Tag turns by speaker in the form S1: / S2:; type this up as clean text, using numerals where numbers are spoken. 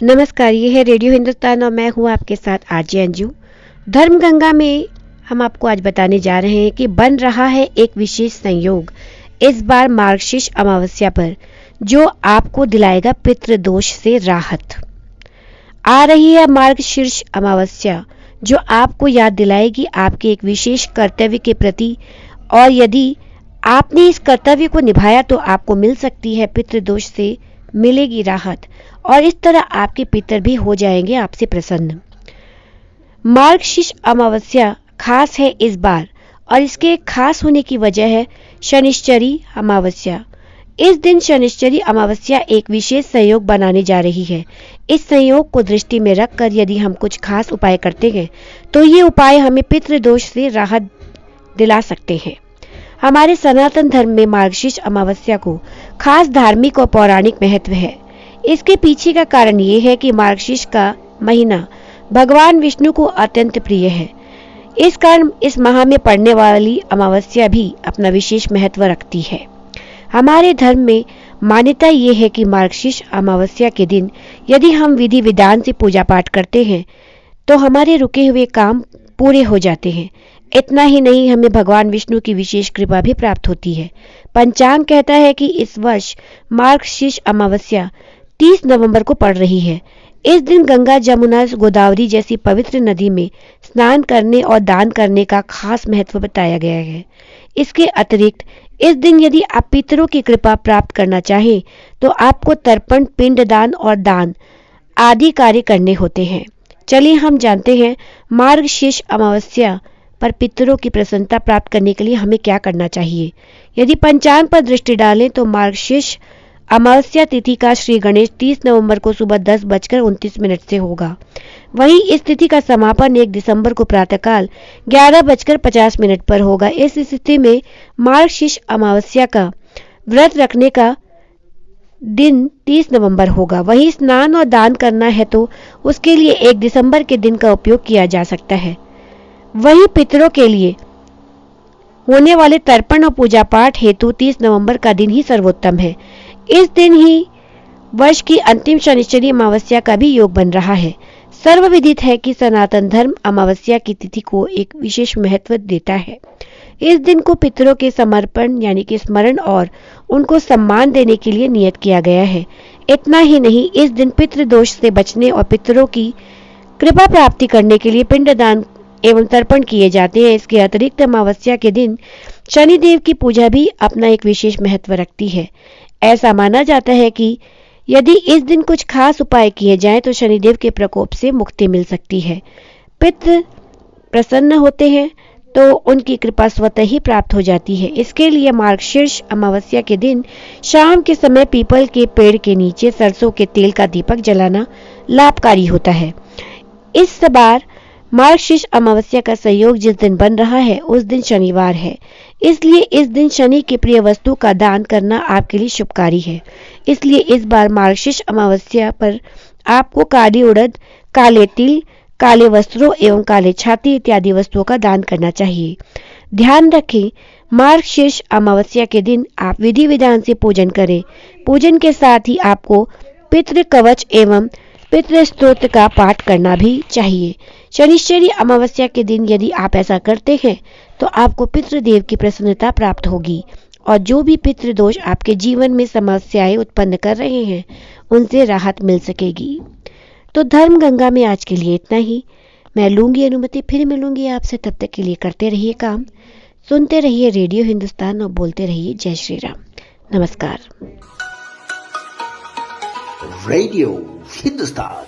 S1: नमस्कार, ये है रेडियो हिंदुस्तान और मैं हूँ आपके साथ आरजे अंजू। धर्मगंगा में हम आपको आज बताने जा रहे हैं कि बन रहा है एक विशेष संयोग इस बार मार्गशीर्ष अमावस्या पर, जो आपको दिलाएगा पितृदोष से राहत। आ रही है मार्गशीर्ष अमावस्या, जो आपको याद दिलाएगी आपके एक विशेष कर्तव्य के प्रति, और यदि आपने इस कर्तव्य को निभाया तो आपको मिल सकती है पितृदोष से मिलेगी राहत, और इस तरह आपके पितर भी हो जाएंगे आपसे प्रसन्न। मार्गशीर्ष अमावस्या खास है इस बार, और इसके खास होने की वजह है शनिश्चरी अमावस्या। इस दिन शनिश्चरी अमावस्या एक विशेष संयोग बनाने जा रही है। इस संयोग को दृष्टि में रखकर यदि हम कुछ खास उपाय करते हैं तो ये उपाय हमें पितृदोष से राहत दिला सकते हैं। हमारे सनातन धर्म में मार्गशीर्ष अमावस्या को खास धार्मिक और पौराणिक महत्व है। इसके पीछे का कारण ये है कि मार्गशीर्ष का महीना भगवान विष्णु को अत्यंत प्रिय है। इस कारण इस माह में पड़ने वाली अमावस्या भी अपना विशेष महत्व रखती है। हमारे धर्म में मान्यता ये है कि मार्गशीर्ष अमावस्या के दिन यदि हम विधि विधान से पूजा पाठ करते हैं तो हमारे रुके हुए काम पूरे हो जाते हैं। इतना ही नहीं, हमें भगवान विष्णु की विशेष कृपा भी प्राप्त होती है। पंचांग कहता है कि इस वर्ष मार्गशीर्ष अमावस्या 30 नवंबर को पड़ रही है। इस दिन गंगा, जमुना, गोदावरी जैसी पवित्र नदी में स्नान करने और दान करने का खास महत्व बताया गया है। इसके अतिरिक्त इस दिन यदि आप पितरों की कृपा प्राप्त करना चाहें तो आपको तर्पण, पिंडदान और दान आदि कार्य करने होते हैं। चलिए हम जानते हैं मार्गशीर्ष अमावस्या पर पितरों की प्रसन्नता प्राप्त करने के लिए हमें क्या करना चाहिए। यदि पंचांग पर दृष्टि डालें तो मार्गशीर्ष अमावस्या तिथि का श्री गणेश 30 नवंबर को सुबह 10:29 से होगा। वहीं इस तिथि का समापन 1 दिसंबर को प्रातःकाल 11:50 पर होगा। इस स्थिति में मार्गशीर्ष अमावस्या का व्रत रखने का दिन 30 नवंबर होगा। वहीं स्नान और दान करना है तो उसके लिए 1 दिसंबर के दिन का उपयोग किया जा सकता है। वहीं पितरों के लिए होने वाले तर्पण और पूजा पाठ हेतु 30 नवंबर का दिन ही सर्वोत्तम है। इस दिन ही वर्ष की अंतिम शनिश्चरी अमावस्या का भी योग बन रहा है। सर्वविदित है कि सनातन धर्म अमावस्या की तिथि को एक विशेष महत्व देता है। इस दिन को पितरों के समर्पण यानी कि स्मरण और उनको सम्मान देने के लिए नियत किया गया है। इतना ही नहीं, इस दिन पितृदोष से बचने और पितरों की कृपा प्राप्ति करने के लिए पिंडदान एवं तर्पण किए जाते हैं। इसके अतिरिक्त अमावस्या के दिन शनिदेव की पूजा भी अपना एक विशेष महत्व रखती है। ऐसा माना जाता है कि यदि इस दिन कुछ खास उपाय किए जाएं तो शनिदेव के प्रकोप से मुक्ति मिल सकती है। पितृ प्रसन्न होते हैं तो उनकी कृपा स्वतः ही प्राप्त हो जाती है। इसके लिए मार्गशीर्ष अमावस्या के दिन शाम के समय पीपल के पेड़ के नीचे सरसों के तेल का दीपक जलाना लाभकारी होता है। इस बार मार्गशीर्ष अमावस्या का संयोग जिस दिन बन रहा है उस दिन शनिवार है, इसलिए इस दिन शनि की प्रिय वस्तु का दान करना आपके लिए शुभकारी है। इसलिए इस बार मार्गशीर्ष अमावस्या पर आपको काली उड़द, काले तिल, काले वस्त्रों एवं काले छाती इत्यादि वस्तुओं का दान करना चाहिए। ध्यान रखें, मार्गशीर्ष अमावस्या के दिन आप विधि विधान से पूजन करें। पूजन के साथ ही आपको पितृ कवच एवं पितृ स्तोत्र का पाठ करना भी चाहिए। शनिश्चरी अमावस्या के दिन यदि आप ऐसा करते हैं तो आपको पितृदेव की प्रसन्नता प्राप्त होगी, और जो भी पितृदोष आपके जीवन में समस्याएं उत्पन्न कर रहे हैं उनसे राहत मिल सकेगी। तो धर्म गंगा में आज के लिए इतना ही। मैं लूंगी अनुमति, फिर मिलूंगी आपसे। तब तक के लिए करते रहिए काम, सुनते रहिए रेडियो हिंदुस्तान और बोलते रहिए जय श्री राम। नमस्कार।
S2: रेडियो हिंदुस्तान।